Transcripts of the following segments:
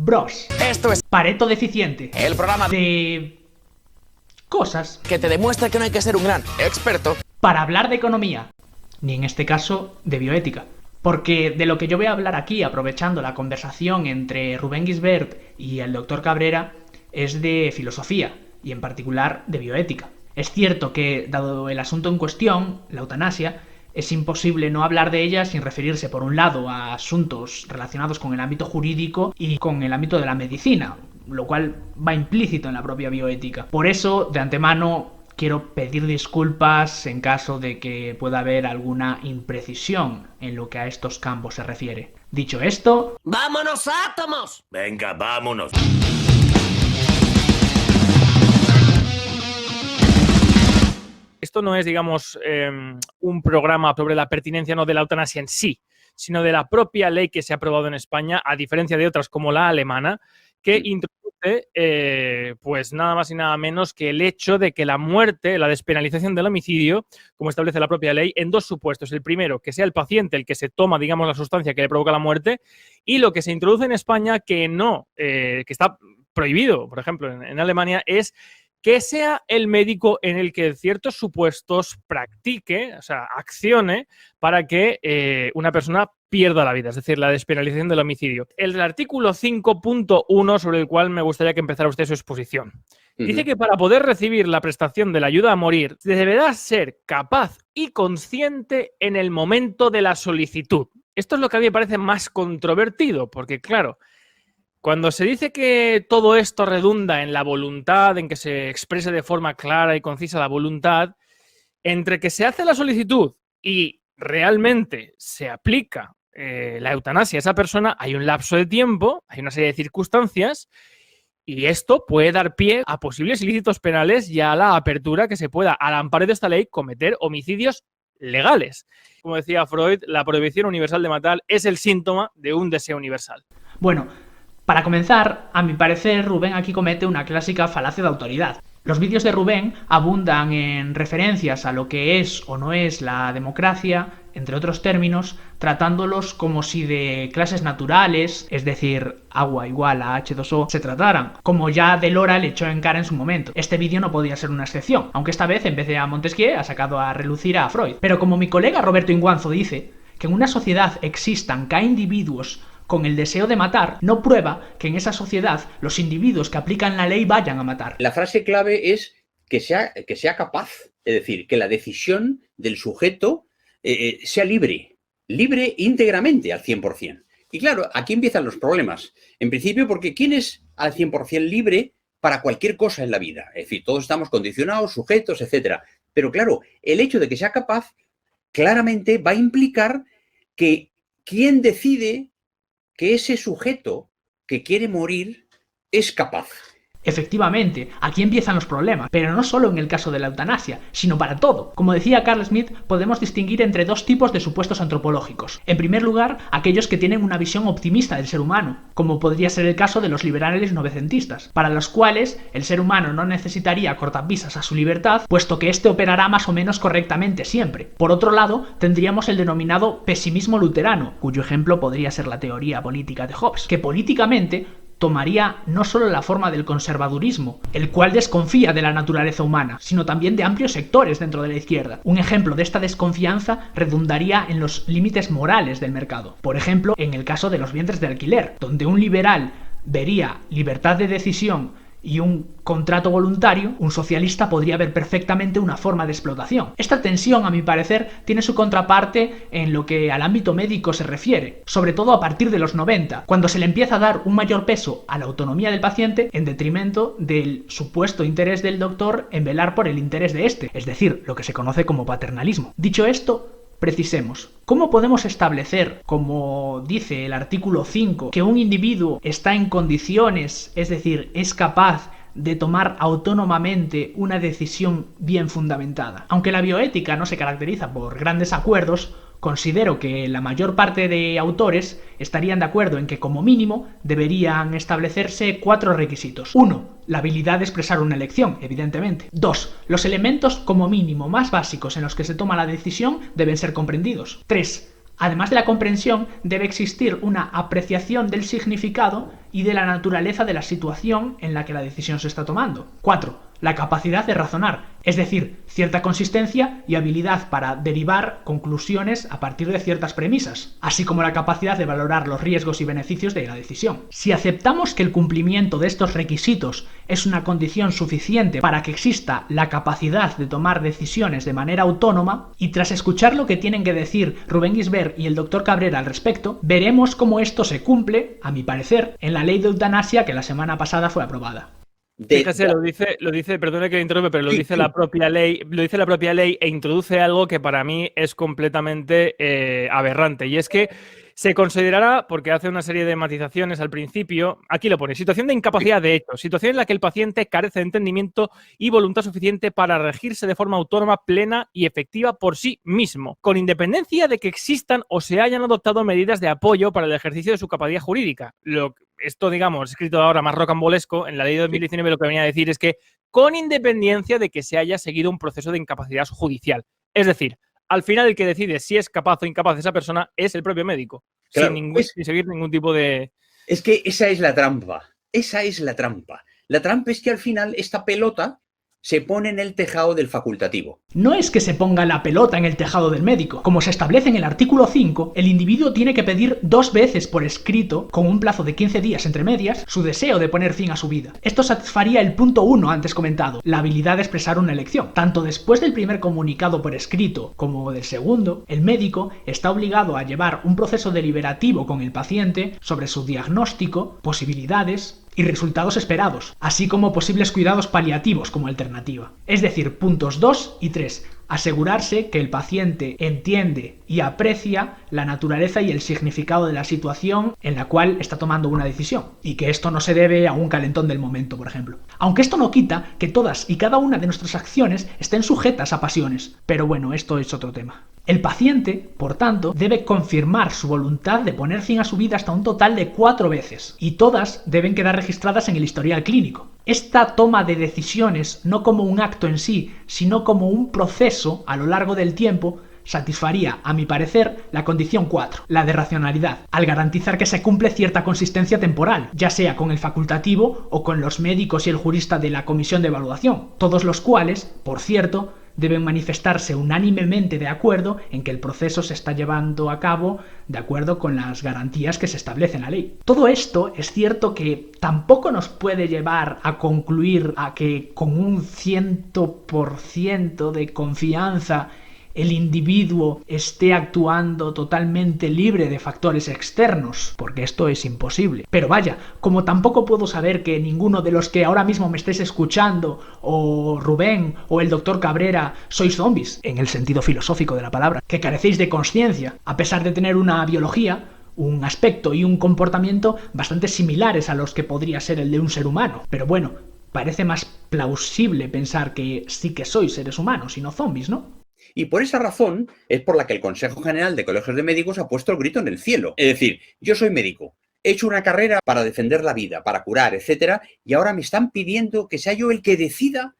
Bros. Esto es Pareto Deficiente. el programa De... cosas. que te demuestra que no hay que ser un gran experto Para hablar de economía. Ni en este caso de bioética. Porque de lo que yo voy a hablar aquí, aprovechando la conversación entre Rubén Gisbert y el doctor Cabrera, es de filosofía, y en particular de bioética. Es cierto que, dado el asunto en cuestión, la eutanasia, es imposible no hablar de ella sin referirse, por un lado, a asuntos relacionados con el ámbito jurídico y con el ámbito de la medicina, lo cual va implícito en la propia bioética. Por eso, de antemano, quiero pedir disculpas en caso de que pueda haber alguna imprecisión en lo que a estos campos se refiere. Dicho esto... ¡Vámonos, átomos! Venga, vámonos. Esto no es, digamos, un programa sobre la pertinencia no de la eutanasia en sí, sino de la propia ley que se ha aprobado en España, a diferencia de otras como la alemana, que introduce, pues nada más y nada menos que el hecho de que la muerte, la despenalización del homicidio, como establece la propia ley, en dos supuestos. El primero, que sea el paciente el que se toma, digamos, la sustancia que le provoca la muerte, y lo que se introduce en España, que no, que está prohibido, por ejemplo, en Alemania, es que sea el médico en el que ciertos supuestos practique, o sea, accione para que una persona pierda la vida, es decir, la despenalización del homicidio. El artículo 5.1, sobre el cual me gustaría que empezara usted su exposición. Dice que para poder recibir la prestación de la ayuda a morir, deberá ser capaz y consciente en el momento de la solicitud. Esto es lo que a mí me parece más controvertido, porque claro, cuando se dice que todo esto redunda en la voluntad, en que se exprese de forma clara y concisa la voluntad, entre que se hace la solicitud y realmente se aplica la eutanasia a esa persona, hay un lapso de tiempo, hay una serie de circunstancias, y esto puede dar pie a posibles ilícitos penales y a la apertura que se pueda, al amparo de esta ley, cometer homicidios legales. Como decía Freud, la prohibición universal de matar es el síntoma de un deseo universal. Bueno, para comenzar, a mi parecer, Rubén aquí comete una clásica falacia de autoridad. Los vídeos de Rubén abundan en referencias a lo que es o no es la democracia, entre otros términos, tratándolos como si de clases naturales, es decir, agua igual a H2O, se trataran, como ya Delora le echó en cara en su momento. Este vídeo no podía ser una excepción, aunque esta vez, en vez de a Montesquieu, ha sacado a relucir a Freud. Pero como mi colega Roberto Inguanzo dice, que en una sociedad existan K individuos con el deseo de matar, no prueba que en esa sociedad los individuos que aplican la ley vayan a matar. La frase clave es que sea capaz, es decir, que la decisión del sujeto sea libre íntegramente al 100%. Y claro, aquí empiezan los problemas. En principio, porque ¿quién es al 100% libre para cualquier cosa en la vida? Es decir, todos estamos condicionados, sujetos, etc. Pero claro, el hecho de que sea capaz claramente va a implicar que quien decide que ese sujeto que quiere morir es capaz. Efectivamente, aquí empiezan los problemas, pero no solo en el caso de la eutanasia, sino para todo. Como decía Carl Smith, podemos distinguir entre dos tipos de supuestos antropológicos. En primer lugar, aquellos que tienen una visión optimista del ser humano, como podría ser el caso de los liberales novecentistas, para los cuales el ser humano no necesitaría cortapisas a su libertad, puesto que éste operará más o menos correctamente siempre. Por otro lado, tendríamos el denominado pesimismo luterano, cuyo ejemplo podría ser la teoría política de Hobbes, que políticamente tomaría no solo la forma del conservadurismo, el cual desconfía de la naturaleza humana, sino también de amplios sectores dentro de la izquierda. Un ejemplo de esta desconfianza redundaría en los límites morales del mercado. Por ejemplo, en el caso de los vientres de alquiler, donde un liberal vería libertad de decisión y un contrato voluntario, un socialista podría ver perfectamente una forma de explotación. Esta tensión, a mi parecer, tiene su contraparte en lo que al ámbito médico se refiere, sobre todo a partir de los 90, cuando se le empieza a dar un mayor peso a la autonomía del paciente en detrimento del supuesto interés del doctor en velar por el interés de este, es decir, lo que se conoce como paternalismo. Dicho esto, precisemos. ¿Cómo podemos establecer, como dice el artículo 5, que un individuo está en condiciones, es decir, es capaz de tomar autónomamente una decisión bien fundamentada? Aunque la bioética no se caracteriza por grandes acuerdos, considero que la mayor parte de autores estarían de acuerdo en que como mínimo deberían establecerse 4 requisitos. 1. La habilidad de expresar una elección, evidentemente. 2. Los elementos como mínimo más básicos en los que se toma la decisión deben ser comprendidos. 3. Además de la comprensión, debe existir una apreciación del significado y de la naturaleza de la situación en la que la decisión se está tomando. 4. La capacidad de razonar, es decir, cierta consistencia y habilidad para derivar conclusiones a partir de ciertas premisas, así como la capacidad de valorar los riesgos y beneficios de la decisión. Si aceptamos que el cumplimiento de estos requisitos es una condición suficiente para que exista la capacidad de tomar decisiones de manera autónoma, y tras escuchar lo que tienen que decir Rubén Gisbert y el Dr. Cabrera al respecto, veremos cómo esto se cumple, a mi parecer, en la ley de eutanasia que la semana pasada fue aprobada. Fíjese, lo dice, perdone que le interrumpa, pero lo dice la propia ley e introduce algo que para mí es completamente aberrante. Y es que se considerará, porque hace una serie de matizaciones al principio, aquí lo pone, situación de incapacidad de hecho, situación en la que el paciente carece de entendimiento y voluntad suficiente para regirse de forma autónoma, plena y efectiva por sí mismo, con independencia de que existan o se hayan adoptado medidas de apoyo para el ejercicio de su capacidad jurídica. Esto, digamos, escrito ahora más rocambolesco, en la ley de 2019 lo que venía a decir es que con independencia de que se haya seguido un proceso de incapacidad judicial. Es decir, al final el que decide si es capaz o incapaz esa persona es el propio médico, claro, sin seguir ningún tipo de... Es que esa es la trampa, esa es la trampa. La trampa es que al final esta pelota se pone en el tejado del facultativo. No es que se ponga la pelota en el tejado del médico. Como se establece en el artículo 5, el individuo tiene que pedir 2 veces por escrito, con un plazo de 15 días entre medias, su deseo de poner fin a su vida. Esto satisfaría el punto 1 antes comentado, la habilidad de expresar una elección. Tanto después del primer comunicado por escrito como del segundo, el médico está obligado a llevar un proceso deliberativo con el paciente sobre su diagnóstico, posibilidades y resultados esperados, así como posibles cuidados paliativos como alternativa. Es decir, puntos 2 y 3. Asegurarse que el paciente entiende y aprecia la naturaleza y el significado de la situación en la cual está tomando una decisión, y que esto no se debe a un calentón del momento, por ejemplo. Aunque esto no quita que todas y cada una de nuestras acciones estén sujetas a pasiones, pero bueno, esto es otro tema. El paciente, por tanto, debe confirmar su voluntad de poner fin a su vida hasta un total de 4 veces, y todas deben quedar registradas en el historial clínico. Esta toma de decisiones, no como un acto en sí, sino como un proceso a lo largo del tiempo, satisfaría, a mi parecer, la condición 4, la de racionalidad, al garantizar que se cumple cierta consistencia temporal, ya sea con el facultativo o con los médicos y el jurista de la comisión de evaluación, todos los cuales, por cierto, deben manifestarse unánimemente de acuerdo en que el proceso se está llevando a cabo de acuerdo con las garantías que se establecen en la ley. Todo esto es cierto que tampoco nos puede llevar a concluir a que con un 100% de confianza el individuo esté actuando totalmente libre de factores externos, porque esto es imposible. Pero vaya, como tampoco puedo saber que ninguno de los que ahora mismo me estéis escuchando, o Rubén, o el Dr. Cabrera, sois zombies, en el sentido filosófico de la palabra, que carecéis de conciencia, a pesar de tener una biología, un aspecto y un comportamiento bastante similares a los que podría ser el de un ser humano. Pero bueno, parece más plausible pensar que sí que sois seres humanos y no zombies, ¿no? Y por esa razón es por la que el Consejo General de Colegios de Médicos ha puesto el grito en el cielo. Es decir, yo soy médico, he hecho una carrera para defender la vida, para curar, etcétera, y ahora me están pidiendo que sea yo el que decida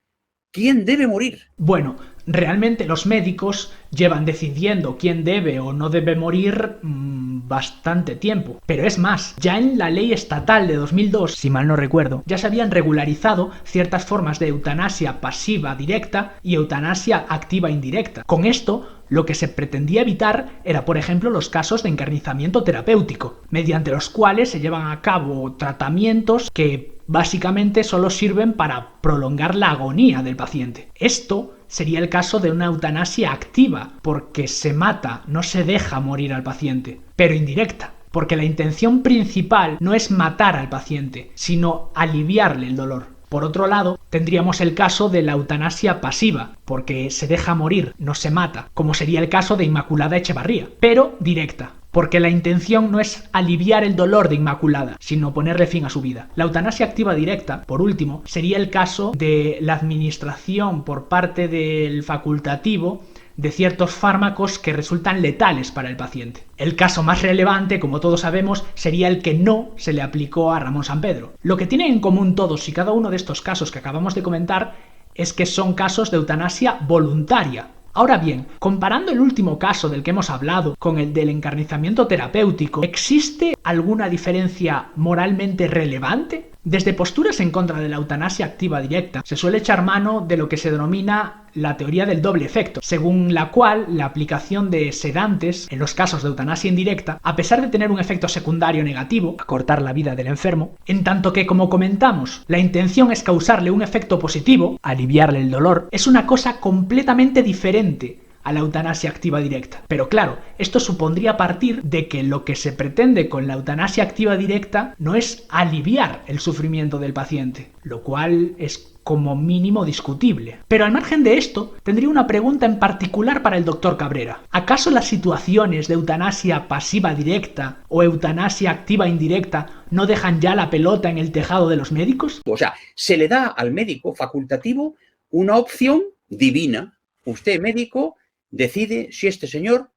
quién debe morir. Bueno, realmente los médicos llevan decidiendo quién debe o no debe morir bastante tiempo. Pero es más, ya en la ley estatal de 2002, si mal no recuerdo, ya se habían regularizado ciertas formas de eutanasia pasiva directa y eutanasia activa indirecta. Con esto, lo que se pretendía evitar era, por ejemplo, los casos de encarnizamiento terapéutico, mediante los cuales se llevan a cabo tratamientos que básicamente solo sirven para prolongar la agonía del paciente. Esto sería el caso de una eutanasia activa, porque se mata, no se deja morir al paciente, pero indirecta, porque la intención principal no es matar al paciente, sino aliviarle el dolor. Por otro lado, tendríamos el caso de la eutanasia pasiva, porque se deja morir, no se mata, como sería el caso de Inmaculada Echevarría, pero directa, porque la intención no es aliviar el dolor de Inmaculada, sino ponerle fin a su vida. La eutanasia activa directa, por último, sería el caso de la administración por parte del facultativo de ciertos fármacos que resultan letales para el paciente. El caso más relevante, como todos sabemos, sería el que no se le aplicó a Ramón Sampedro. Lo que tienen en común todos y cada uno de estos casos que acabamos de comentar es que son casos de eutanasia voluntaria, Ahora bien, comparando el último caso del que hemos hablado con el del encarnizamiento terapéutico, ¿existe alguna diferencia moralmente relevante? Desde posturas en contra de la eutanasia activa directa, se suele echar mano de lo que se denomina la teoría del doble efecto, según la cual la aplicación de sedantes en los casos de eutanasia indirecta, a pesar de tener un efecto secundario negativo, acortar la vida del enfermo, en tanto que, como comentamos, la intención es causarle un efecto positivo, aliviarle el dolor, es una cosa completamente diferente a la eutanasia activa directa. Pero claro, esto supondría partir de que lo que se pretende con la eutanasia activa directa no es aliviar el sufrimiento del paciente, lo cual es como mínimo discutible. Pero al margen de esto, tendría una pregunta en particular para el doctor Cabrera. ¿Acaso las situaciones de eutanasia pasiva directa o eutanasia activa indirecta no dejan ya la pelota en el tejado de los médicos? O sea, se le da al médico facultativo una opción divina. Usted, médico, decide si este señor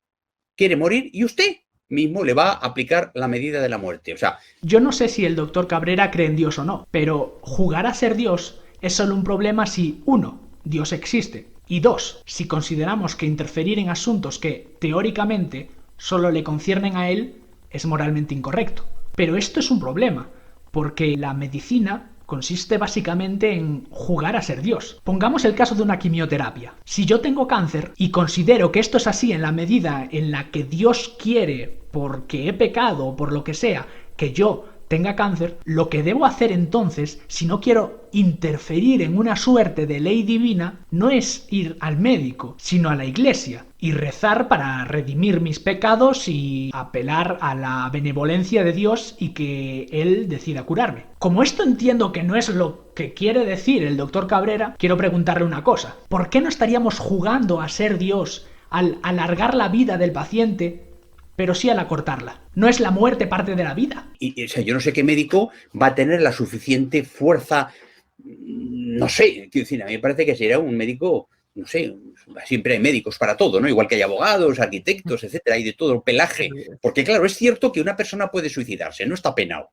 quiere morir y usted mismo le va a aplicar la medida de la muerte. O sea, yo no sé si el doctor Cabrera cree en Dios o no, pero jugar a ser Dios es solo un problema si, 1, Dios existe, y 2, si consideramos que interferir en asuntos que, teóricamente, solo le conciernen a él, es moralmente incorrecto. Pero esto es un problema, porque la medicina consiste básicamente en jugar a ser Dios. Pongamos el caso de una quimioterapia. Si yo tengo cáncer y considero que esto es así en la medida en la que Dios quiere, porque he pecado o por lo que sea, que yo tenga cáncer, lo que debo hacer entonces, si no quiero interferir en una suerte de ley divina, no es ir al médico, sino a la iglesia y rezar para redimir mis pecados y apelar a la benevolencia de Dios y que Él decida curarme. Como esto entiendo que no es lo que quiere decir el doctor Cabrera, quiero preguntarle una cosa. ¿Por qué no estaríamos jugando a ser Dios al alargar la vida del paciente, pero sí al acortarla? ¿No es la muerte parte de la vida? o sea, yo no sé qué médico va a tener la suficiente fuerza, no sé, quiero decir, a mí me parece que sería un médico, no sé, siempre hay médicos para todo, ¿no? Igual que hay abogados, arquitectos, etcétera, hay de todo pelaje. Porque claro, es cierto que una persona puede suicidarse, no está penado.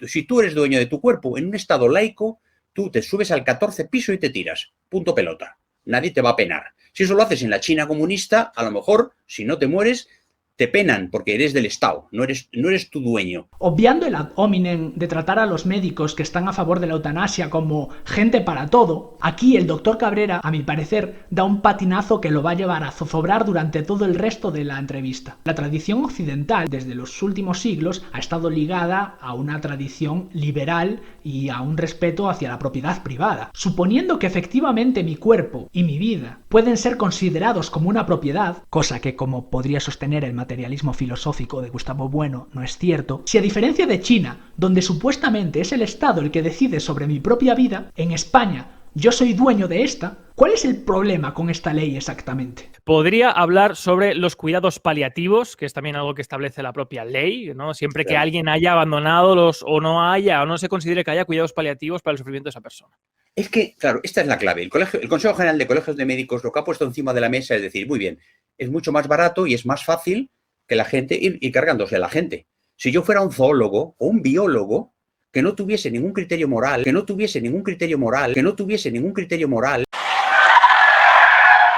Si tú eres dueño de tu cuerpo en un estado laico, tú te subes al 14 piso y te tiras, punto pelota. Nadie te va a penar. Si eso lo haces en la China comunista, a lo mejor, si no te mueres, te penan porque eres del Estado, no eres tu dueño. Obviando el ad hominem de tratar a los médicos que están a favor de la eutanasia como gente para todo, aquí el doctor Cabrera, a mi parecer, da un patinazo que lo va a llevar a zozobrar durante todo el resto de la entrevista. La tradición occidental, desde los últimos siglos, ha estado ligada a una tradición liberal y a un respeto hacia la propiedad privada. Suponiendo que efectivamente mi cuerpo y mi vida pueden ser considerados como una propiedad, cosa que, como podría sostener el materialismo filosófico de Gustavo Bueno, no es cierto, si a diferencia de China, donde supuestamente es el Estado el que decide sobre mi propia vida, en España yo soy dueño de esta, ¿cuál es el problema con esta ley exactamente? Podría hablar sobre los cuidados paliativos, que es también algo que establece la propia ley, ¿no? Siempre que alguien haya abandonado o no se considere que haya cuidados paliativos para el sufrimiento de esa persona. Es que, claro, esta es la clave. El Consejo General de Colegios de Médicos lo que ha puesto encima de la mesa es decir, muy bien, es mucho más barato y es más fácil que la gente ir cargándose a la gente. Si yo fuera un zoólogo o un biólogo que no tuviese ningún criterio moral,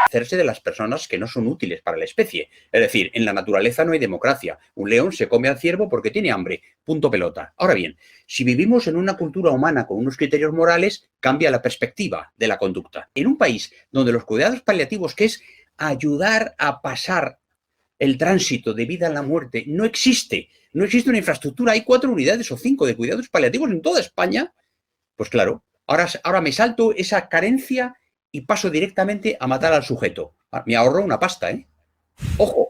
hacerse de las personas que no son útiles para la especie. Es decir, en la naturaleza no hay democracia. Un león se come al ciervo porque tiene hambre. Punto pelota. Ahora bien, si vivimos en una cultura humana con unos criterios morales, cambia la perspectiva de la conducta. En un país donde los cuidados paliativos, que es ayudar a pasar el tránsito de vida a la muerte, no existe una infraestructura, hay 4 unidades o 5 de cuidados paliativos en toda España, pues claro, ahora me salto esa carencia y paso directamente a matar al sujeto. Me ahorro una pasta, ¿eh? ¡Ojo!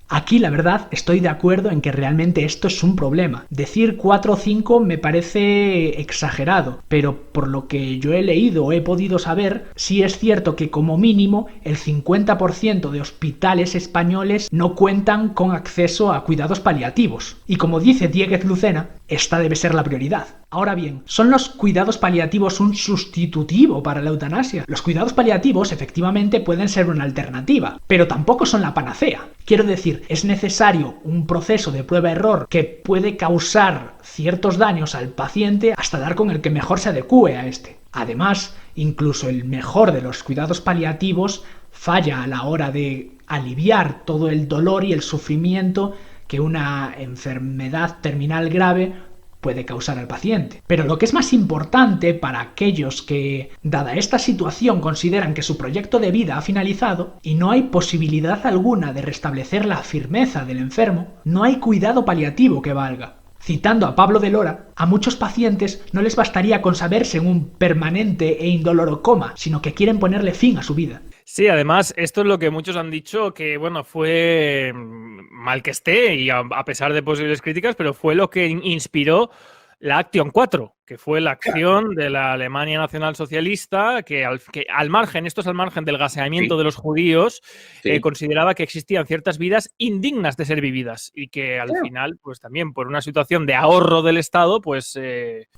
Aquí, la verdad, estoy de acuerdo en que realmente esto es un problema. Decir 4 o 5 me parece exagerado, pero por lo que yo he leído o he podido saber, sí es cierto que como mínimo el 50% de hospitales españoles no cuentan con acceso a cuidados paliativos. Y como dice Dieguez Lucena, esta debe ser la prioridad. Ahora bien, ¿son los cuidados paliativos un sustitutivo para la eutanasia? Los cuidados paliativos efectivamente pueden ser una alternativa, pero tampoco son la panacea. Quiero decir, es necesario un proceso de prueba-error que puede causar ciertos daños al paciente hasta dar con el que mejor se adecúe a este. Además, incluso el mejor de los cuidados paliativos falla a la hora de aliviar todo el dolor y el sufrimiento que una enfermedad terminal grave puede causar al paciente. Pero lo que es más importante para aquellos que, dada esta situación, consideran que su proyecto de vida ha finalizado y no hay posibilidad alguna de restablecer la firmeza del enfermo, no hay cuidado paliativo que valga. Citando a Pablo de Lora, a muchos pacientes no les bastaría con saberse en un permanente e indoloro coma, sino que quieren ponerle fin a su vida. Sí, además, esto es lo que muchos han dicho, que bueno, fue mal que esté, y a pesar de posibles críticas, pero fue lo que inspiró la Action 4, que fue la acción de la Alemania nacionalsocialista, que al margen, esto es al margen del gaseamiento de los judíos, consideraba que existían ciertas vidas indignas de ser vividas y que al final, pues también por una situación de ahorro del Estado, pues...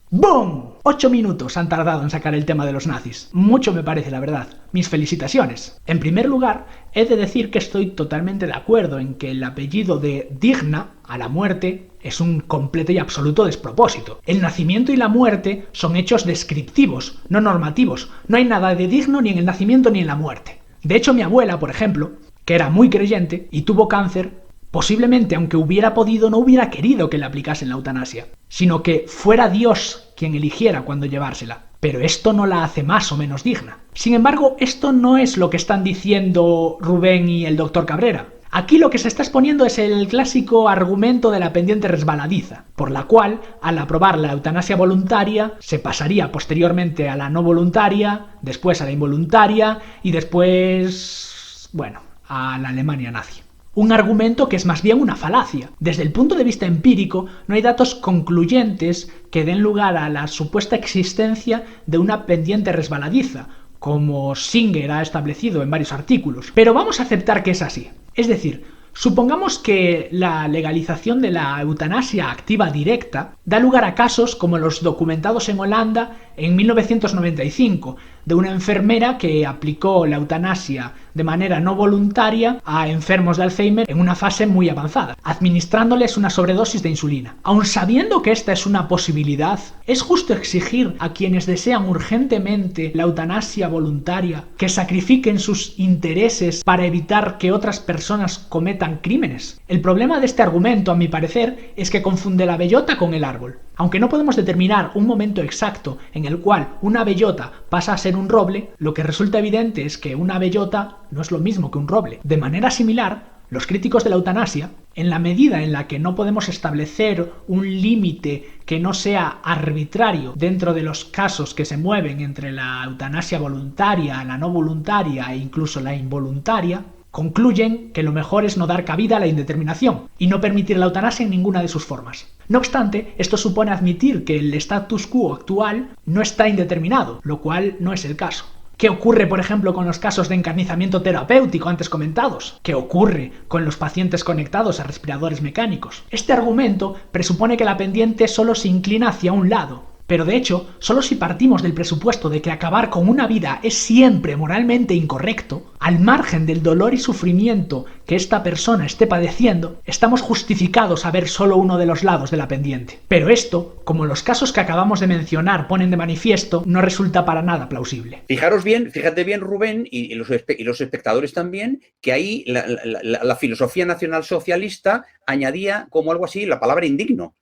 ¡Bum! 8 minutos han tardado en sacar el tema de los nazis. Mucho me parece, la verdad. Mis felicitaciones. En primer lugar, he de decir que estoy totalmente de acuerdo en que el apellido de digna a la muerte es un completo y absoluto despropósito. El nacimiento y la muerte son hechos descriptivos, no normativos. No hay nada de digno ni en el nacimiento ni en la muerte. De hecho, mi abuela, por ejemplo, que era muy creyente y tuvo cáncer, posiblemente, aunque hubiera podido, no hubiera querido que le aplicasen la eutanasia, sino que fuera Dios quien eligiera cuándo llevársela. Pero esto no la hace más o menos digna. Sin embargo, esto no es lo que están diciendo Rubén y el doctor Cabrera. Aquí lo que se está exponiendo es el clásico argumento de la pendiente resbaladiza, por la cual, al aprobar la eutanasia voluntaria, se pasaría posteriormente a la no voluntaria, después a la involuntaria y después, bueno, a la Alemania nazi. Un argumento que es más bien una falacia. Desde el punto de vista empírico, no hay datos concluyentes que den lugar a la supuesta existencia de una pendiente resbaladiza, como Singer ha establecido en varios artículos. Pero vamos a aceptar que es así. Es decir, supongamos que la legalización de la eutanasia activa directa da lugar a casos como los documentados en Holanda en 1995, de una enfermera que aplicó la eutanasia de manera no voluntaria a enfermos de Alzheimer en una fase muy avanzada, administrándoles una sobredosis de insulina. Aun sabiendo que esta es una posibilidad, ¿es justo exigir a quienes desean urgentemente la eutanasia voluntaria que sacrifiquen sus intereses para evitar que otras personas cometan crímenes? El problema de este argumento, a mi parecer, es que confunde la bellota con el árbol. Aunque no podemos determinar un momento exacto en el cual una bellota pasa a ser un roble, lo que resulta evidente es que una bellota no es lo mismo que un roble. De manera similar, los críticos de la eutanasia, en la medida en la que no podemos establecer un límite que no sea arbitrario dentro de los casos que se mueven entre la eutanasia voluntaria, la no voluntaria e incluso la involuntaria, concluyen que lo mejor es no dar cabida a la indeterminación y no permitir la eutanasia en ninguna de sus formas. No obstante, esto supone admitir que el status quo actual no está indeterminado, lo cual no es el caso. ¿Qué ocurre, por ejemplo, con los casos de encarnizamiento terapéutico antes comentados? ¿Qué ocurre con los pacientes conectados a respiradores mecánicos? Este argumento presupone que la pendiente solo se inclina hacia un lado. Pero de hecho, solo si partimos del presupuesto de que acabar con una vida es siempre moralmente incorrecto, al margen del dolor y sufrimiento que esta persona esté padeciendo, estamos justificados a ver solo uno de los lados de la pendiente. Pero esto, como los casos que acabamos de mencionar ponen de manifiesto, no resulta para nada plausible. Fíjate bien, Rubén, y los espectadores también, que ahí la filosofía nacionalsocialista añadía como algo así la palabra indigno.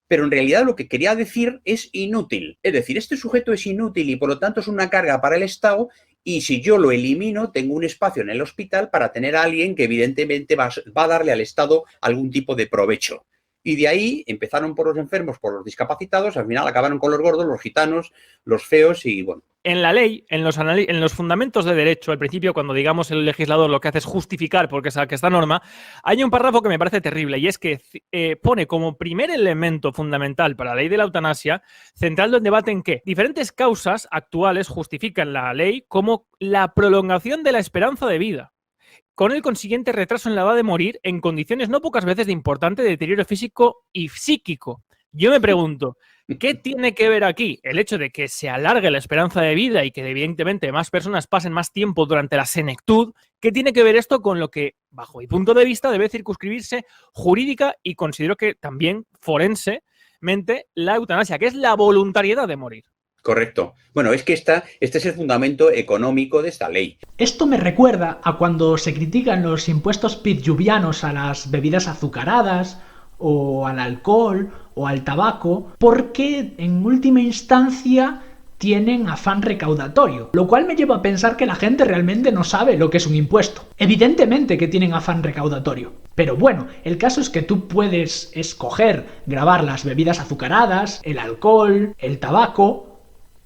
Pero en realidad lo que quería decir es inútil. Es decir, este sujeto es inútil y por lo tanto es una carga para el Estado, y si yo lo elimino, tengo un espacio en el hospital para tener a alguien que evidentemente va a darle al Estado algún tipo de provecho. Y de ahí empezaron por los enfermos, por los discapacitados, al final acabaron con los gordos, los gitanos, los feos y bueno. En la ley, en los fundamentos de derecho, al principio, cuando digamos el legislador lo que hace es justificar porque saca esta norma, hay un párrafo que me parece terrible y es que pone como primer elemento fundamental para la ley de la eutanasia, centrando el debate en que diferentes causas actuales justifican la ley como la prolongación de la esperanza de vida, con el consiguiente retraso en la edad de morir en condiciones no pocas veces de importante deterioro físico y psíquico. Yo me pregunto, ¿qué tiene que ver aquí el hecho de que se alargue la esperanza de vida y que evidentemente más personas pasen más tiempo durante la senectud? ¿Qué tiene que ver esto con lo que, bajo mi punto de vista, debe circunscribirse jurídica y considero que también forensemente la eutanasia, que es la voluntariedad de morir? Correcto. Bueno, es que este es el fundamento económico de esta ley. Esto me recuerda a cuando se critican los impuestos pitjuvianos a las bebidas azucaradas, o al alcohol, o al tabaco, porque en última instancia tienen afán recaudatorio, lo cual me lleva a pensar que la gente realmente no sabe lo que es un impuesto. Evidentemente que tienen afán recaudatorio, pero bueno, el caso es que tú puedes escoger grabar las bebidas azucaradas, el alcohol, el tabaco,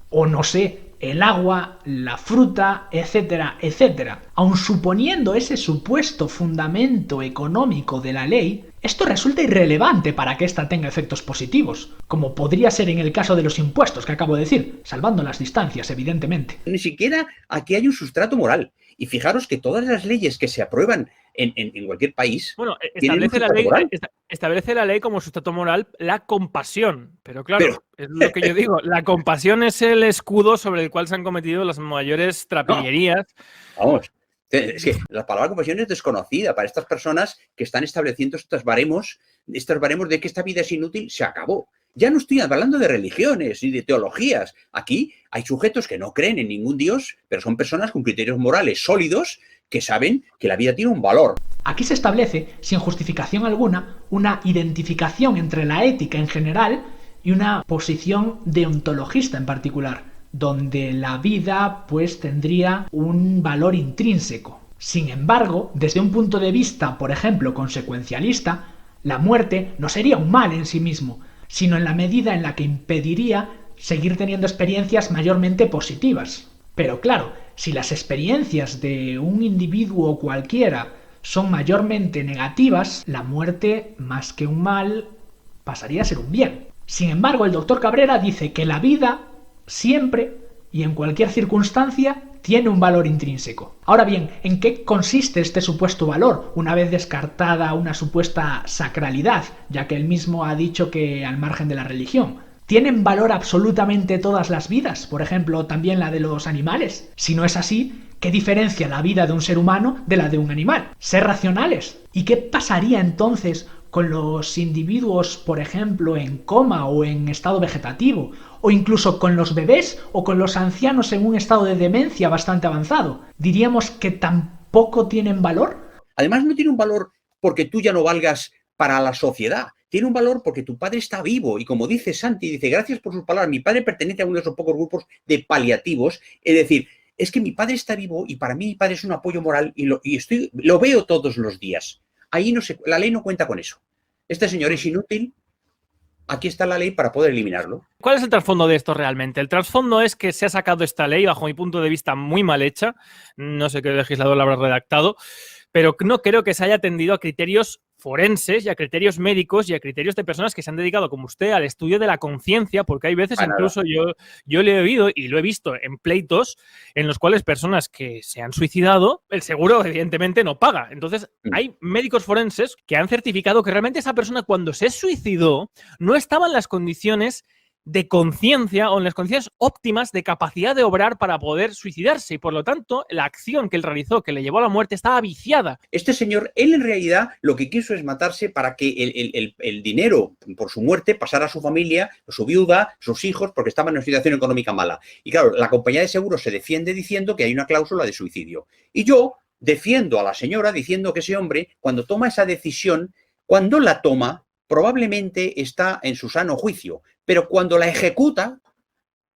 o no sé, el agua, la fruta, etcétera, etcétera. Aun suponiendo ese supuesto fundamento económico de la ley, esto resulta irrelevante para que ésta tenga efectos positivos, como podría ser en el caso de los impuestos que acabo de decir, salvando las distancias, evidentemente. Ni siquiera aquí hay un sustrato moral. Y fijaros que todas las leyes que se aprueban en cualquier país... Bueno, establece la ley como sustrato moral la compasión. Pero claro, es lo que yo digo. La compasión es el escudo sobre el cual se han cometido las mayores trapillerías. No, vamos. Es que la palabra compasión es desconocida para estas personas que están estableciendo estos baremos de que esta vida es inútil, se acabó. Ya no estoy hablando de religiones ni de teologías. Aquí hay sujetos que no creen en ningún Dios, pero son personas con criterios morales sólidos que saben que la vida tiene un valor. Aquí se establece, sin justificación alguna, una identificación entre la ética en general y una posición deontologista en particular, donde la vida pues tendría un valor intrínseco. Sin embargo, desde un punto de vista, por ejemplo, consecuencialista, la muerte no sería un mal en sí mismo, sino en la medida en la que impediría seguir teniendo experiencias mayormente positivas. Pero claro, si las experiencias de un individuo cualquiera son mayormente negativas, la muerte, más que un mal, pasaría a ser un bien. Sin embargo, el doctor Cabrera dice que la vida siempre y en cualquier circunstancia tiene un valor intrínseco. Ahora bien, ¿en qué consiste este supuesto valor, una vez descartada una supuesta sacralidad, ya que él mismo ha dicho que al margen de la religión? ¿Tienen valor absolutamente todas las vidas? Por ejemplo, también la de los animales. Si no es así, ¿qué diferencia la vida de un ser humano de la de un animal? Ser racionales. ¿Y qué pasaría entonces con los individuos, por ejemplo, en coma o en estado vegetativo? O incluso con los bebés o con los ancianos en un estado de demencia bastante avanzado. ¿Diríamos que tampoco tienen valor? Además, no tiene un valor porque tú ya no valgas para la sociedad. Tiene un valor porque tu padre está vivo. Y como dice Santi, dice, gracias por sus palabras, mi padre pertenece a uno de esos pocos grupos de paliativos. Es decir, es que mi padre está vivo y para mí mi padre es un apoyo moral y lo veo todos los días. Ahí no se, la ley no cuenta con eso. Este señor es inútil. Aquí está la ley para poder eliminarlo. ¿Cuál es el trasfondo de esto realmente? El trasfondo es que se ha sacado esta ley, bajo mi punto de vista, muy mal hecha. No sé qué legislador la habrá redactado, pero no creo que se haya atendido a criterios forenses y a criterios médicos y a criterios de personas que se han dedicado, como usted, al estudio de la conciencia, porque hay veces incluso yo le he oído y lo he visto en pleitos en los cuales personas que se han suicidado, el seguro evidentemente no paga. Entonces hay médicos forenses que han certificado que realmente esa persona cuando se suicidó no estaba en las condiciones de conciencia o en las condiciones óptimas de capacidad de obrar para poder suicidarse y por lo tanto la acción que él realizó que le llevó a la muerte estaba viciada. Este señor, él en realidad lo que quiso es matarse para que el dinero por su muerte pasara a su familia, a su viuda, sus hijos, porque estaban en una situación económica mala. Y claro, la compañía de seguros se defiende diciendo que hay una cláusula de suicidio. Y yo defiendo a la señora diciendo que ese hombre, cuando toma esa decisión, cuando la toma, probablemente está en su sano juicio, pero cuando la ejecuta,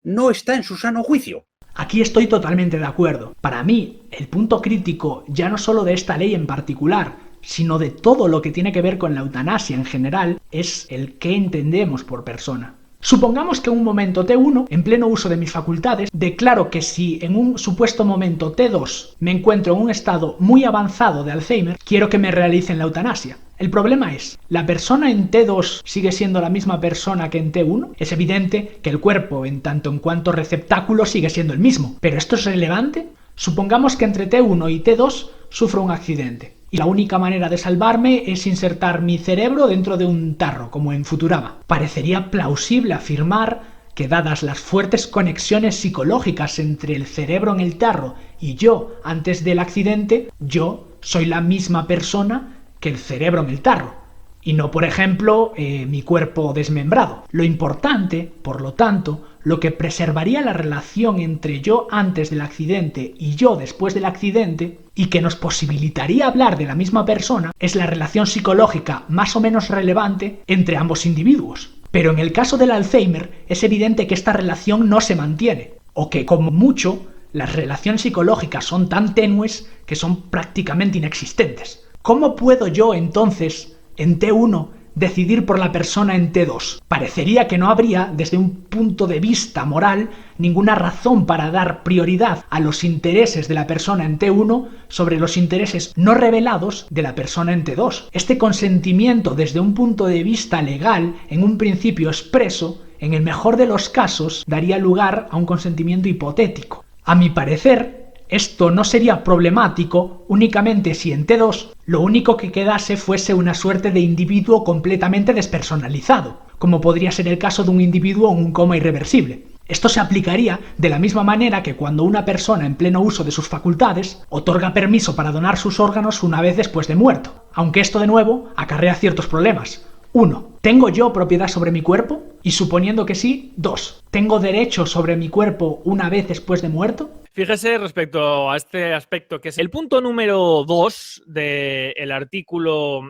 no está en su sano juicio. Aquí estoy totalmente de acuerdo. Para mí, el punto crítico, ya no solo de esta ley en particular, sino de todo lo que tiene que ver con la eutanasia en general, es el qué entendemos por persona. Supongamos que en un momento T1, en pleno uso de mis facultades, declaro que si en un supuesto momento T2 me encuentro en un estado muy avanzado de Alzheimer, quiero que me realicen la eutanasia. El problema es, ¿la persona en T2 sigue siendo la misma persona que en T1? Es evidente que el cuerpo, en tanto en cuanto receptáculo, sigue siendo el mismo. ¿Pero esto es relevante? Supongamos que entre T1 y T2 sufro un accidente. Y la única manera de salvarme es insertar mi cerebro dentro de un tarro, como en Futurama. Parecería plausible afirmar que, dadas las fuertes conexiones psicológicas entre el cerebro en el tarro y yo antes del accidente, yo soy la misma persona que el cerebro en el tarro, y no, por ejemplo, mi cuerpo desmembrado. Lo importante, por lo tanto, lo que preservaría la relación entre yo antes del accidente y yo después del accidente, y que nos posibilitaría hablar de la misma persona, es la relación psicológica más o menos relevante entre ambos individuos. Pero en el caso del Alzheimer es evidente que esta relación no se mantiene, o que como mucho las relaciones psicológicas son tan tenues que son prácticamente inexistentes. ¿Cómo puedo yo entonces, en T1, decidir por la persona en T2? Parecería que no habría, desde un punto de vista moral, ninguna razón para dar prioridad a los intereses de la persona en T1 sobre los intereses no revelados de la persona en T2. Este consentimiento desde un punto de vista legal, en un principio expreso, en el mejor de los casos, daría lugar a un consentimiento hipotético. A mi parecer, esto no sería problemático únicamente si en T2 lo único que quedase fuese una suerte de individuo completamente despersonalizado, como podría ser el caso de un individuo en un coma irreversible. Esto se aplicaría de la misma manera que cuando una persona en pleno uso de sus facultades otorga permiso para donar sus órganos una vez después de muerto, aunque esto de nuevo acarrea ciertos problemas. 1. ¿Tengo yo propiedad sobre mi cuerpo? Y suponiendo que sí, 2. ¿Tengo derecho sobre mi cuerpo una vez después de muerto? Fíjese respecto a este aspecto, que es el punto número 2 del artículo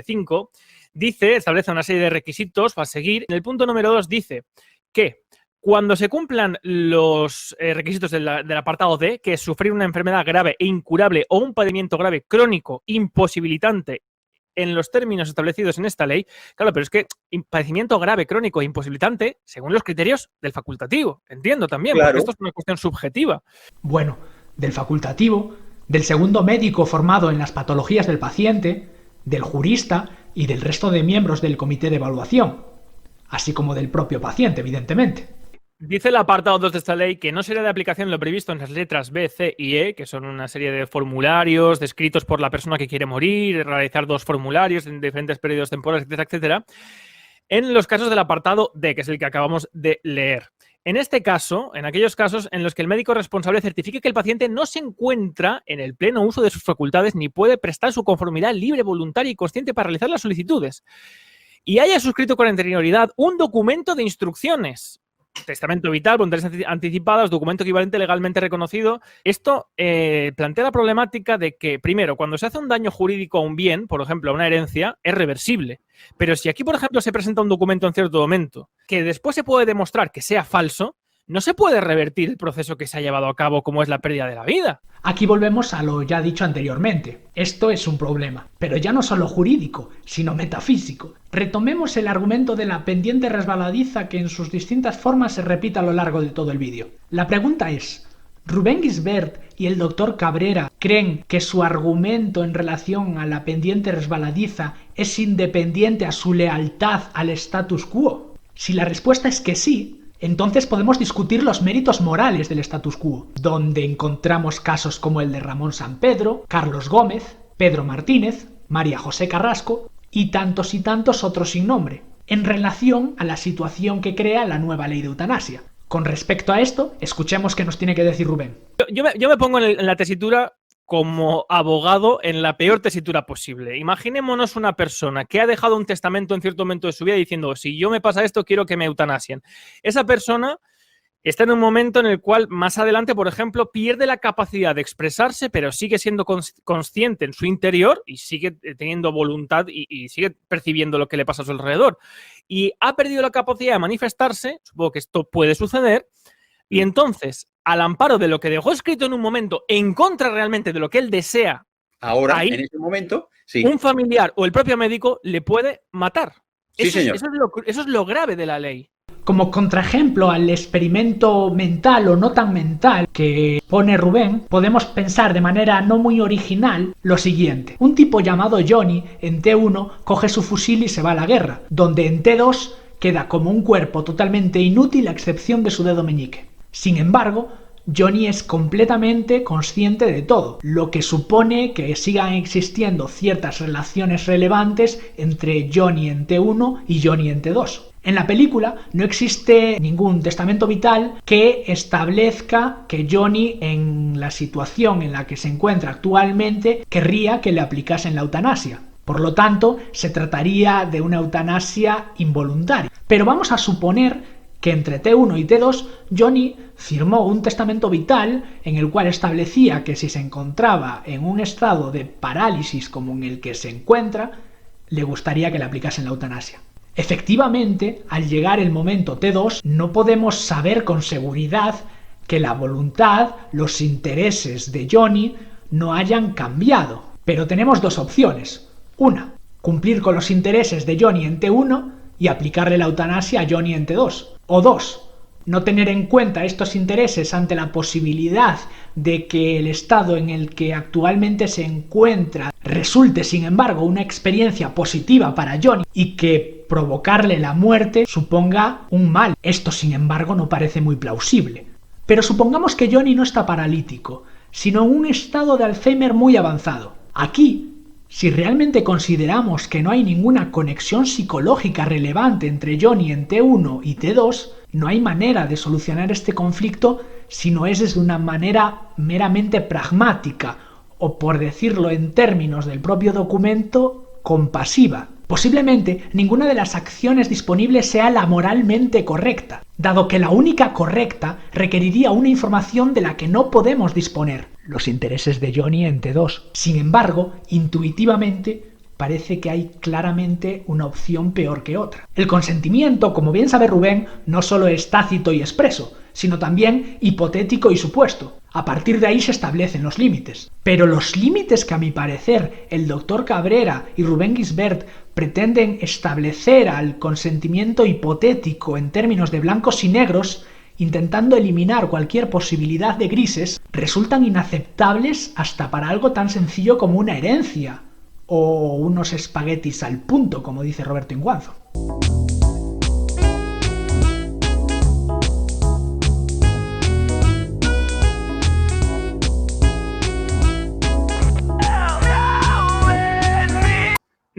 5, establece una serie de requisitos para seguir. En el punto número 2 dice que cuando se cumplan los requisitos del apartado D, que es sufrir una enfermedad grave e incurable o un padecimiento grave crónico imposibilitante en los términos establecidos en esta ley, claro, pero es que padecimiento grave, crónico e imposibilitante, según los criterios del facultativo, entiendo también, Claro. porque esto es una cuestión subjetiva. Bueno, del facultativo, del segundo médico formado en las patologías del paciente, del jurista y del resto de miembros del comité de evaluación, así como del propio paciente, evidentemente. Dice el apartado 2 de esta ley que no será de aplicación lo previsto en las letras B, C y E, que son una serie de formularios descritos por la persona que quiere morir, realizar 2 formularios en diferentes periodos temporales, etcétera, etcétera, en los casos del apartado D, que es el que acabamos de leer. En este caso, en aquellos casos en los que el médico responsable certifique que el paciente no se encuentra en el pleno uso de sus facultades ni puede prestar su conformidad libre, voluntaria y consciente para realizar las solicitudes, y haya suscrito con anterioridad un documento de instrucciones, testamento vital, voluntarias anticipadas, documento equivalente legalmente reconocido. Esto plantea la problemática de que, primero, cuando se hace un daño jurídico a un bien, por ejemplo, a una herencia, es reversible. Pero si aquí, por ejemplo, se presenta un documento en cierto momento que después se puede demostrar que sea falso, no se puede revertir el proceso que se ha llevado a cabo, como es la pérdida de la vida. Aquí volvemos a lo ya dicho anteriormente. Esto es un problema, pero ya no solo jurídico, sino metafísico. Retomemos el argumento de la pendiente resbaladiza que en sus distintas formas se repite a lo largo de todo el vídeo. La pregunta es, ¿Rubén Gisbert y el doctor Cabrera creen que su argumento en relación a la pendiente resbaladiza es independiente a su lealtad al status quo? Si la respuesta es que sí, entonces podemos discutir los méritos morales del status quo, donde encontramos casos como el de Ramón Sampedro, Carlos Gómez, Pedro Martínez, María José Carrasco y tantos otros sin nombre, en relación a la situación que crea la nueva ley de eutanasia. Con respecto a esto, escuchemos qué nos tiene que decir Rubén. Yo me pongo en la tesitura como abogado en la peor tesitura posible. Imaginémonos una persona que ha dejado un testamento en cierto momento de su vida diciendo, si yo me pasa esto, quiero que me eutanasien. Esa persona está en un momento en el cual más adelante, por ejemplo, pierde la capacidad de expresarse, pero sigue siendo consciente en su interior y sigue teniendo voluntad y sigue percibiendo lo que le pasa a su alrededor. Y ha perdido la capacidad de manifestarse, supongo que esto puede suceder, y entonces, al amparo de lo que dejó escrito en un momento, en contra realmente de lo que él desea, Ahora, ahí, en ese momento, sí. un familiar o el propio médico le puede matar. Sí, señor. Eso es lo grave de la ley. Como contraejemplo al experimento mental o no tan mental que pone Rubén, podemos pensar de manera no muy original lo siguiente. Un tipo llamado Johnny en T1 coge su fusil y se va a la guerra, donde en T2 queda como un cuerpo totalmente inútil a excepción de su dedo meñique. Sin embargo, Johnny es completamente consciente de todo, lo que supone que sigan existiendo ciertas relaciones relevantes entre Johnny en T1 y Johnny en T2. En la película no existe ningún testamento vital que establezca que Johnny, en la situación en la que se encuentra actualmente, querría que le aplicasen la eutanasia. Por lo tanto, se trataría de una eutanasia involuntaria. Pero vamos a suponer que entre T1 y T2 Johnny firmó un testamento vital en el cual establecía que si se encontraba en un estado de parálisis como en el que se encuentra, le gustaría que le aplicasen la eutanasia. Efectivamente, al llegar el momento T2, no podemos saber con seguridad que la voluntad, los intereses de Johnny no hayan cambiado. Pero tenemos dos opciones. Una, cumplir con los intereses de Johnny en T1 y aplicarle la eutanasia a Johnny en T2. O dos, no tener en cuenta estos intereses ante la posibilidad de que el estado en el que actualmente se encuentra resulte, sin embargo, una experiencia positiva para Johnny y que provocarle la muerte suponga un mal. Esto, sin embargo, no parece muy plausible. Pero supongamos que Johnny no está paralítico, sino en un estado de Alzheimer muy avanzado. Aquí, si realmente consideramos que no hay ninguna conexión psicológica relevante entre Johnny en T1 y T2, no hay manera de solucionar este conflicto si no es de una manera meramente pragmática, o por decirlo en términos del propio documento, compasiva. Posiblemente ninguna de las acciones disponibles sea la moralmente correcta, dado que la única correcta requeriría una información de la que no podemos disponer, los intereses de Johnny en T2. Sin embargo, intuitivamente, parece que hay claramente una opción peor que otra. El consentimiento, como bien sabe Rubén, no solo es tácito y expreso, sino también hipotético y supuesto. A partir de ahí se establecen los límites. Pero los límites que a mi parecer el doctor Cabrera y Rubén Gisbert pretenden establecer al consentimiento hipotético en términos de blancos y negros, intentando eliminar cualquier posibilidad de grises, resultan inaceptables hasta para algo tan sencillo como una herencia o unos espaguetis al punto, como dice Roberto Inguanzo.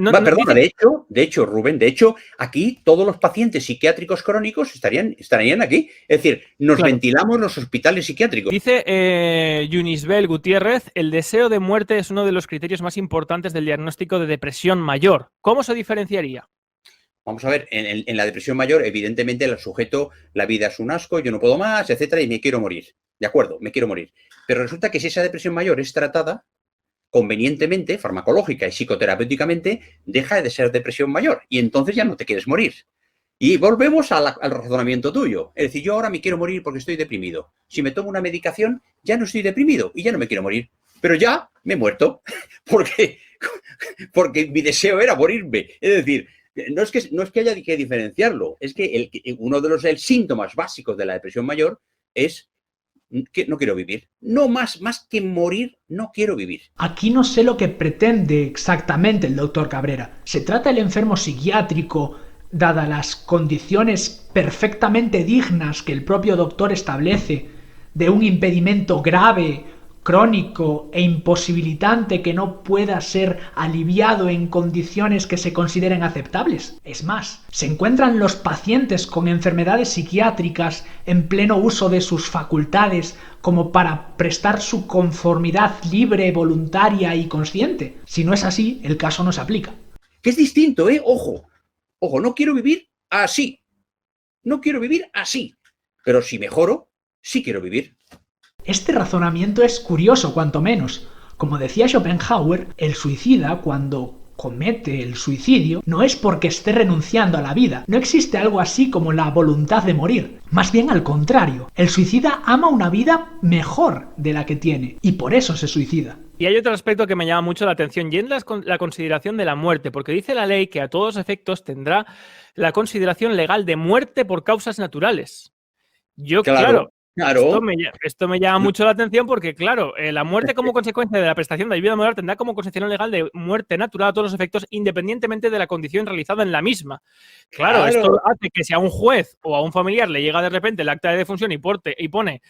Perdona, de hecho, Rubén, aquí todos los pacientes psiquiátricos crónicos estarían aquí. Es decir, nos ventilamos los hospitales psiquiátricos. Dice Yunisbel Gutiérrez, el deseo de muerte es uno de los criterios más importantes del diagnóstico de depresión mayor. ¿Cómo se diferenciaría? Vamos a ver, en la depresión mayor, evidentemente, el sujeto, la vida es un asco, yo no puedo más, etcétera, y me quiero morir. De acuerdo, me quiero morir. Pero resulta que si esa depresión mayor es tratada convenientemente, farmacológica y psicoterapéuticamente, deja de ser depresión mayor y entonces ya no te quieres morir. Y volvemos al razonamiento tuyo. Es decir, yo ahora me quiero morir porque estoy deprimido. Si me tomo una medicación, ya no estoy deprimido y ya no me quiero morir. Pero ya me he muerto porque mi deseo era morirme. Es decir, no es que haya que diferenciarlo, es que uno de los síntomas básicos de la depresión mayor es que no quiero vivir. No más que morir, no quiero vivir. Aquí no sé lo que pretende exactamente el doctor Cabrera. ¿Se trata del enfermo psiquiátrico, dadas las condiciones perfectamente dignas que el propio doctor establece, de un impedimento grave, crónico e imposibilitante que no pueda ser aliviado en condiciones que se consideren aceptables? Es más, ¿se encuentran los pacientes con enfermedades psiquiátricas en pleno uso de sus facultades como para prestar su conformidad libre, voluntaria y consciente? Si no es así, el caso no se aplica. Que es distinto, ¿eh? Ojo, no quiero vivir así. No quiero vivir así. Pero si mejoro, sí quiero vivir. Este razonamiento es curioso, cuanto menos. Como decía Schopenhauer, el suicida, cuando comete el suicidio, no es porque esté renunciando a la vida. No existe algo así como la voluntad de morir. Más bien al contrario. El suicida ama una vida mejor de la que tiene, y por eso se suicida. Y hay otro aspecto que me llama mucho la atención, y es la consideración de la muerte, porque dice la ley que a todos efectos tendrá la consideración legal de muerte por causas naturales. Claro. Esto me llama mucho la atención porque, claro, la muerte como consecuencia de la prestación de ayuda moral tendrá como concepción legal de muerte natural a todos los efectos, independientemente de la condición realizada en la misma. Claro, esto hace que si a un juez o a un familiar le llega de repente el acta de defunción y pone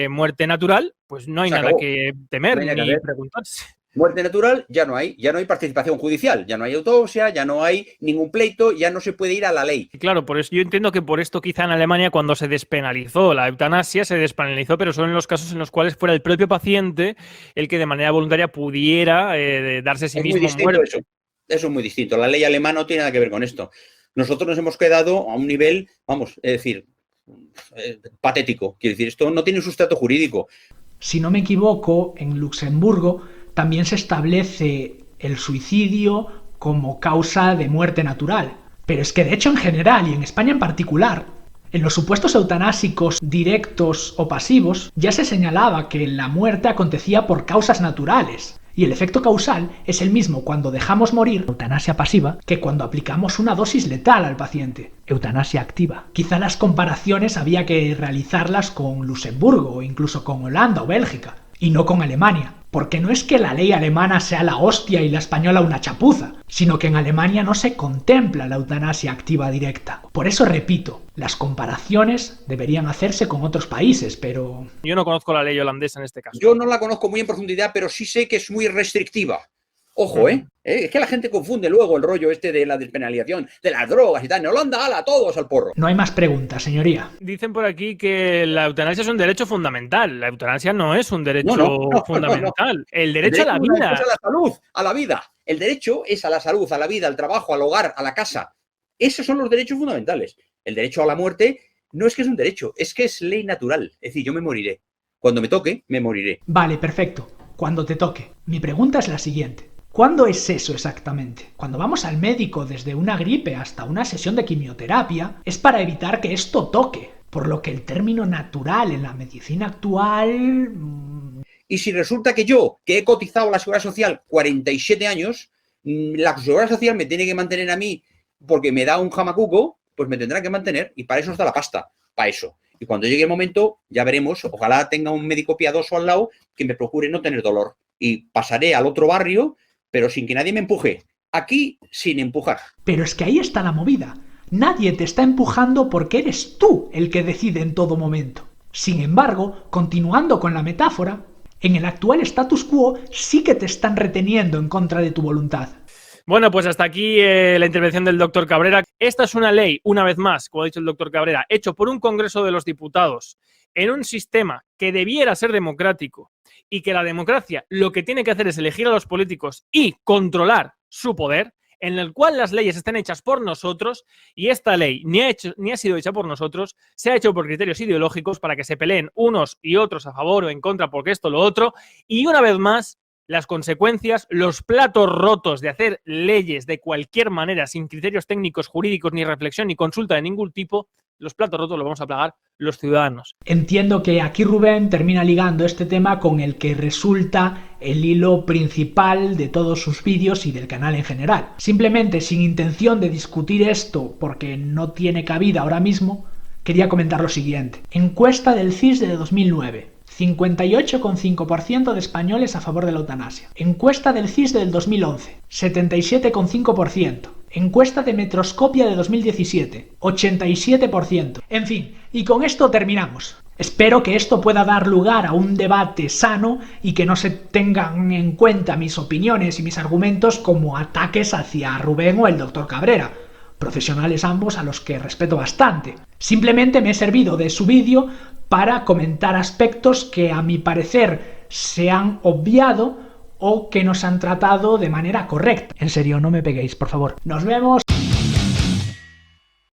muerte natural, pues no hay nada que temer ni preguntarse. Muerte natural ya no hay participación judicial, ya no hay autopsia, ya no hay ningún pleito, ya no se puede ir a la ley. Claro, por eso yo entiendo que por esto quizá en Alemania cuando se despenalizó la eutanasia, se despenalizó, pero son en los casos en los cuales fuera el propio paciente el que de manera voluntaria pudiera darse a sí mismo muerte. Eso es muy distinto. La ley alemana no tiene nada que ver con esto. Nosotros nos hemos quedado a un nivel, vamos, es decir, patético. Quiero decir, esto no tiene un sustrato jurídico. Si no me equivoco, en Luxemburgo también se establece el suicidio como causa de muerte natural. Pero es que de hecho en general y en España en particular, en los supuestos eutanásicos directos o pasivos ya se señalaba que la muerte acontecía por causas naturales. Y el efecto causal es el mismo cuando dejamos morir, eutanasia pasiva, que cuando aplicamos una dosis letal al paciente, eutanasia activa. Quizá las comparaciones había que realizarlas con Luxemburgo o incluso con Holanda o Bélgica, y no con Alemania. Porque no es que la ley alemana sea la hostia y la española una chapuza, sino que en Alemania no se contempla la eutanasia activa directa. Por eso repito, las comparaciones deberían hacerse con otros países, pero... Yo no conozco la ley holandesa en este caso. Yo no la conozco muy en profundidad, pero sí sé que es muy restrictiva. Ojo, Es que la gente confunde luego el rollo este de la despenalización de las drogas y tal. En Holanda, ¡hala! Todos al porro. No hay más preguntas, señoría. Dicen por aquí que la eutanasia es un derecho fundamental. La eutanasia no es un derecho fundamental. No. El derecho a la vida. Es a la salud, a la vida. El derecho es a la salud, a la vida, al trabajo, al hogar, a la casa. Esos son los derechos fundamentales. El derecho a la muerte no es que es un derecho, es que es ley natural. Es decir, yo me moriré. Cuando me toque, me moriré. Vale, perfecto. Cuando te toque. Mi pregunta es la siguiente. ¿Cuándo es eso exactamente? Cuando vamos al médico desde una gripe hasta una sesión de quimioterapia, es para evitar que esto toque, por lo que el término natural en la medicina actual... Y si resulta que yo, que he cotizado a la Seguridad Social 47 años, la Seguridad Social me tiene que mantener a mí porque me da un jamacuco, pues me tendrá que mantener y para eso está la pasta, para eso. Y cuando llegue el momento, ya veremos, ojalá tenga un médico piadoso al lado que me procure no tener dolor. Y pasaré al otro barrio, pero sin que nadie me empuje. Aquí, sin empujar. Pero es que ahí está la movida. Nadie te está empujando porque eres tú el que decide en todo momento. Sin embargo, continuando con la metáfora, en el actual status quo sí que te están reteniendo en contra de tu voluntad. Bueno, pues hasta aquí la intervención del doctor Cabrera. Esta es una ley, una vez más, como ha dicho el doctor Cabrera, hecho por un Congreso de los Diputados en un sistema que debiera ser democrático y que la democracia lo que tiene que hacer es elegir a los políticos y controlar su poder, en el cual las leyes están hechas por nosotros y esta ley ni ha sido hecha por nosotros, se ha hecho por criterios ideológicos para que se peleen unos y otros a favor o en contra porque esto lo otro y una vez más las consecuencias, los platos rotos de hacer leyes de cualquier manera sin criterios técnicos, jurídicos, ni reflexión, ni consulta de ningún tipo, los platos rotos los vamos a pagar los ciudadanos. Entiendo que aquí Rubén termina ligando este tema con el que resulta el hilo principal de todos sus vídeos y del canal en general. Simplemente, sin intención de discutir esto porque no tiene cabida ahora mismo, quería comentar lo siguiente. Encuesta del CIS de 2009. 58,5% de españoles a favor de la eutanasia. Encuesta del CIS del 2011. 77,5%. Encuesta de Metroscopia de 2017. 87%. En fin, y con esto terminamos. Espero que esto pueda dar lugar a un debate sano y que no se tengan en cuenta mis opiniones y mis argumentos como ataques hacia Rubén o el doctor Cabrera. Profesionales ambos a los que respeto bastante. Simplemente me he servido de su vídeo para comentar aspectos que a mi parecer se han obviado o que nos han tratado de manera correcta. En serio, no me peguéis, por favor. Nos vemos.